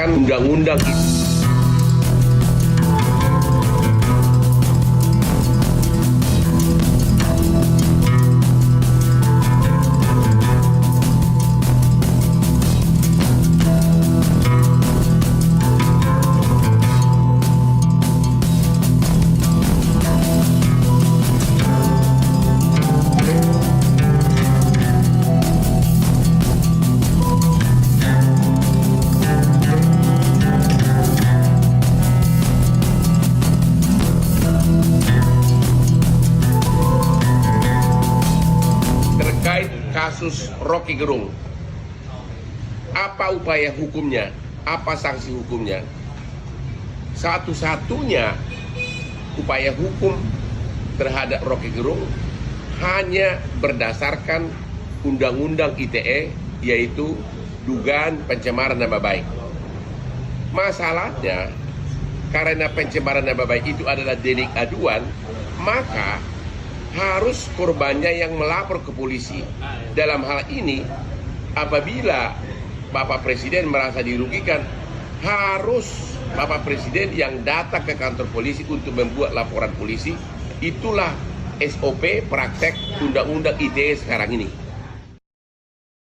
berdasarkan undang-undang itu. Terkait kasus Rocky Gerung, apa upaya hukumnya, apa sanksi hukumnya? Satu-satunya upaya hukum terhadap Rocky Gerung hanya berdasarkan Undang-Undang ITE, yaitu dugaan pencemaran nama baik. Masalahnya, karena pencemaran nama baik itu adalah delik aduan, maka harus korbannya yang melapor ke polisi. Dalam hal ini, apabila Bapak Presiden merasa dirugikan, harus Bapak Presiden yang datang ke kantor polisi untuk membuat laporan polisi. Itulah SOP praktek Undang-Undang ITE sekarang ini.